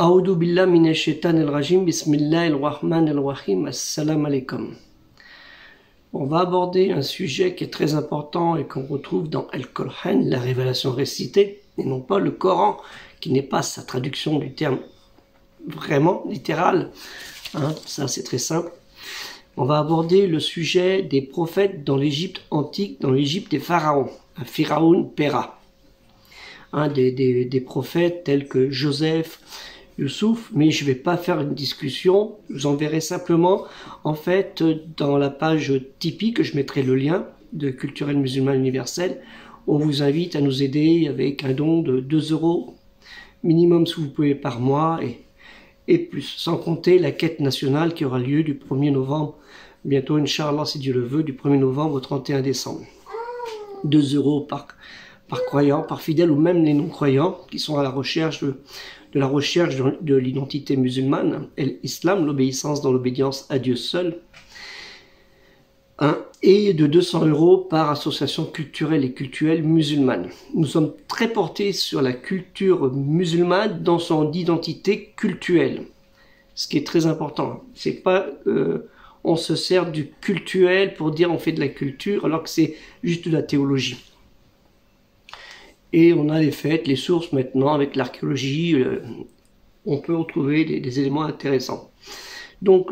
A'udhu billah minash shaitanir rajim, bismillahir rahmanir rahim, assalamu alaikum. On va aborder un sujet qui est très important et qu'on retrouve dans Al-Qur'an, la révélation récitée, et non pas le Coran, qui n'est pas sa traduction du terme vraiment littéral. Ça c'est très simple. On va aborder le sujet des prophètes dans l'Égypte antique, dans l'Égypte des pharaons, un Pharaon Péra. Des prophètes tels que Joseph, Youssouf, mais je ne vais pas faire une discussion, je vous enverrai simplement, en fait, dans la page Tipeee, que je mettrai le lien, de Culturel Musulman Universel, on vous invite à nous aider avec un don de 2 € minimum si vous pouvez par mois, et plus, sans compter la quête nationale qui aura lieu du 1er novembre, bientôt, Inch'Allah, si Dieu le veut, du 1er novembre au 31 décembre. 2 € par croyant, par fidèle, ou même les non-croyants qui sont à la recherche de l'identité musulmane, et l'islam, l'obéissance dans l'obédience à Dieu seul, et de 200 € par association culturelle et cultuelle musulmane. Nous sommes très portés sur la culture musulmane dans son identité cultuelle, ce qui est très important. C'est pas on se sert du cultuel pour dire on fait de la culture, alors que c'est juste de la théologie. Et on a les fêtes, les sources maintenant, avec l'archéologie, on peut retrouver des éléments intéressants. Donc,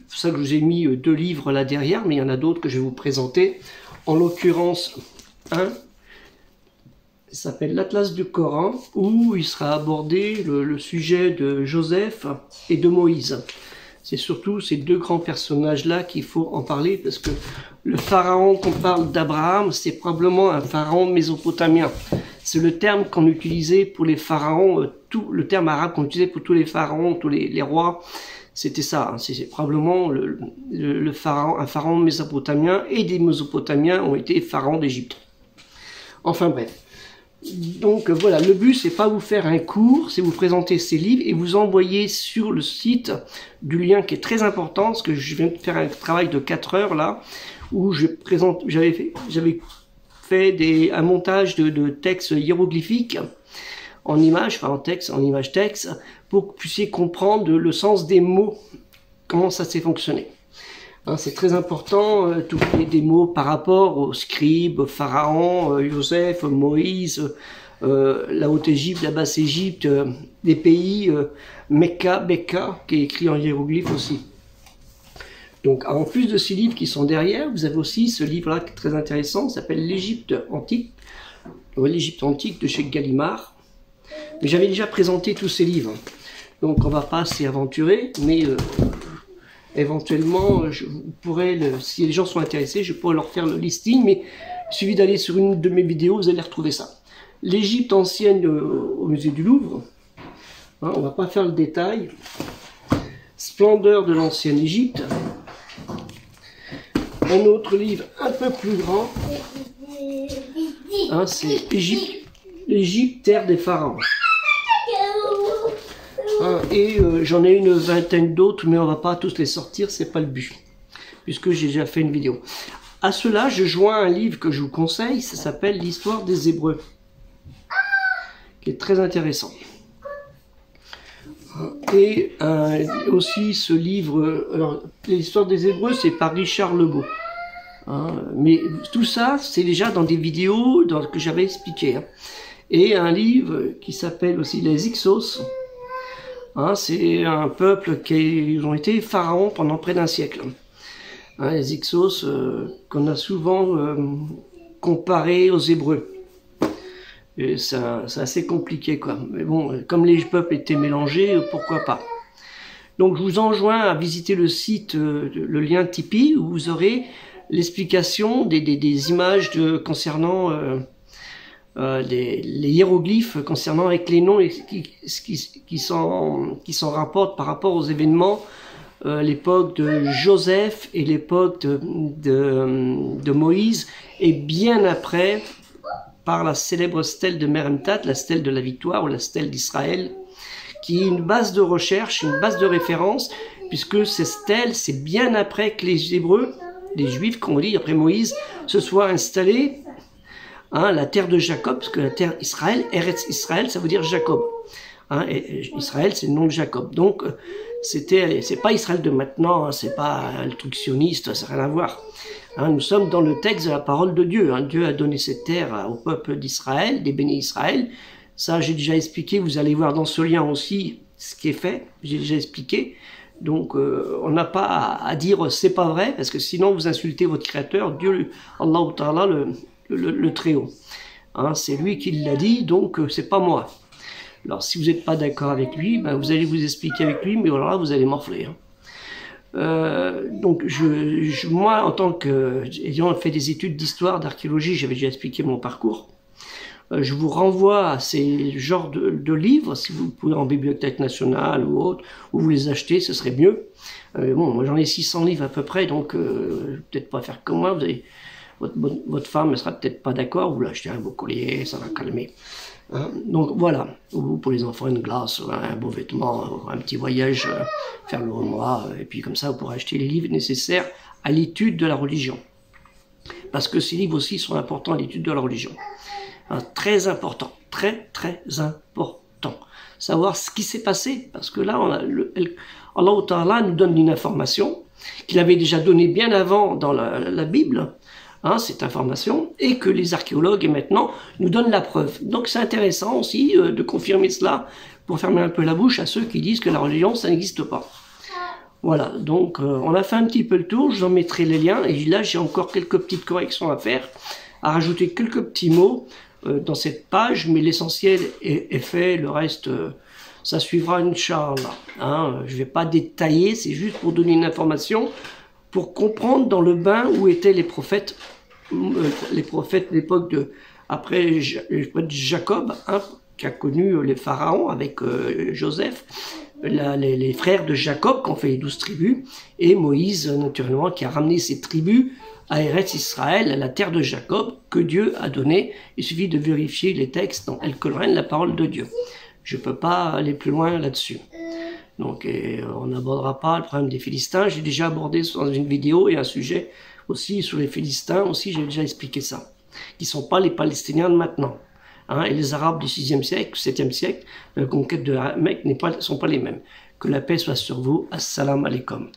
c'est ça que je vous ai mis 2 livres là derrière, mais il y en a d'autres que je vais vous présenter. En l'occurrence, un s'appelle l'Atlas du Coran, où il sera abordé le sujet de Joseph et de Moïse. C'est surtout ces 2 grands personnages-là qu'il faut en parler, parce que le pharaon qu'on parle d'Abraham, c'est probablement un pharaon mésopotamien. C'est le terme qu'on utilisait pour les pharaons, le terme arabe qu'on utilisait pour tous les pharaons, tous les rois, c'était ça. C'est probablement un pharaon mésopotamien, et des Mésopotamiens ont été pharaons d'Égypte. Enfin bref. Donc voilà, le but c'est pas vous faire un cours, c'est vous présenter ces livres et vous envoyer sur le site du lien qui est très important, parce que je viens de faire un travail de 4 heures là, où j'avais fait un montage de textes hiéroglyphiques en images, enfin en image-texte, pour que vous puissiez comprendre le sens des mots, comment ça s'est fonctionné. C'est très important, tous des mots par rapport aux scribes, pharaons, Joseph, Moïse, la Haute-Égypte, la Basse-Égypte, des pays, Mecca, Becca, qui est écrit en hiéroglyphe aussi. Donc, en plus de ces livres qui sont derrière, vous avez aussi ce livre-là qui est très intéressant, ça s'appelle l'Égypte antique, l'Égypte antique de chez Gallimard. Mais j'avais déjà présenté tous ces livres, donc on ne va pas s'y aventurer, mais éventuellement, je pourrais, si les gens sont intéressés, je pourrais leur faire le listing, mais il suffit d'aller sur une de mes vidéos, vous allez retrouver ça. L'Égypte ancienne au musée du Louvre, on ne va pas faire le détail. Splendeur de l'ancienne Égypte. Un autre livre un peu plus grand, c'est l'Égypte, terre des pharaons. Et j'en ai une 20aine d'autres, mais on va pas tous les sortir, c'est pas le but, puisque j'ai déjà fait une vidéo. À cela, je joins un livre que je vous conseille, ça s'appelle l'Histoire des Hébreux, qui est très intéressant. Et aussi ce livre, alors l'Histoire des Hébreux, c'est par Richard Lebeau. Mais tout ça, c'est déjà dans des vidéos que j'avais expliquées. Et un livre qui s'appelle aussi les Hyksos. C'est un peuple qui ont été pharaons pendant près d'un siècle. Les Hyksos qu'on a souvent comparés aux Hébreux. C'est assez compliqué, quoi. Mais bon, comme les peuples étaient mélangés, pourquoi pas. Donc je vous enjoins à visiter le site, le lien Tipeee, où vous aurez l'explication des images concernant les hiéroglyphes, concernant avec les noms qui s'en rapportent par rapport aux événements, l'époque de Joseph et l'époque de Moïse, et bien après, par la célèbre stèle de Merentat, la stèle de la victoire ou la stèle d'Israël, qui est une base de recherche, une base de référence, puisque ces stèles, c'est bien après que les Hébreux, les Juifs, comme on dit, après Moïse, se soient installés, la terre de Jacob, parce que la terre Israël, Eretz Israël, ça veut dire Jacob. Hein, et Israël, c'est le nom de Jacob. Donc, c'est pas Israël de maintenant, hein, c'est pas le truc sioniste, ça n'a rien à voir. Hein, nous sommes dans le texte de la parole de Dieu. Hein. Dieu a donné cette terre au peuple d'Israël, des bénis Israël. Ça, j'ai déjà expliqué. Vous allez voir dans ce lien aussi ce qui est fait. J'ai déjà expliqué. Donc, on n'a pas à dire c'est pas vrai, parce que sinon vous insultez votre Créateur, Dieu, Allah Ta'ala, le Très-Haut. Hein, c'est lui qui l'a dit, donc c'est pas moi. Alors, si vous n'êtes pas d'accord avec lui, ben, vous allez vous expliquer avec lui, mais voilà, vous allez morfler. Hein. Donc, moi, en tant qu'ayant fait des études d'histoire, d'archéologie, j'avais déjà expliqué mon parcours. Je vous renvoie à ces genres de livres, si vous pouvez en bibliothèque nationale ou autre, ou vous les achetez, ce serait mieux. Bon, moi j'en ai 600 livres à peu près, donc peut-être pas faire comme moi, vous avez, votre femme ne sera peut-être pas d'accord, vous l'achetez un beau collier, ça va calmer. Hein, donc voilà, ou pour les enfants une glace, un beau vêtement, un petit voyage, faire le mois, et puis comme ça vous pourrez acheter les livres nécessaires à l'étude de la religion. Parce que ces livres aussi sont importants à l'étude de la religion. Hein, très important, très important. Savoir ce qui s'est passé, parce que là, Allah Ta'ala nous donne une information qu'il avait déjà donnée bien avant dans la Bible, hein, cette information, et que les archéologues et maintenant nous donnent la preuve. Donc c'est intéressant aussi de confirmer cela pour fermer un peu la bouche à ceux qui disent que la religion, ça n'existe pas. Voilà, donc on a fait un petit peu le tour, je vous en mettrai les liens, et là j'ai encore quelques petites corrections à faire, à rajouter quelques petits mots dans cette page, mais l'essentiel est fait, le reste, ça suivra Inch'Allah. Hein, je ne vais pas détailler, c'est juste pour donner une information, pour comprendre dans le bain où étaient les prophètes de l'époque après Jacob, hein, qui a connu les pharaons avec Joseph, les frères de Jacob qui ont fait les 12 tribus, et Moïse, naturellement, qui a ramené ces tribus à Eretz Israël, à la terre de Jacob, que Dieu a donné. Il suffit de vérifier les textes dans El-Coran, la parole de Dieu. Je ne peux pas aller plus loin là-dessus. Donc, on n'abordera pas le problème des Philistins. J'ai déjà abordé dans une vidéo et un sujet aussi sur les Philistins, aussi j'ai déjà expliqué ça. Qui ne sont pas les Palestiniens de maintenant. Hein, et les Arabes du 6e siècle, 7e siècle, la conquête de la Mecque ne sont pas les mêmes. Que la paix soit sur vous. Assalamu alaikum.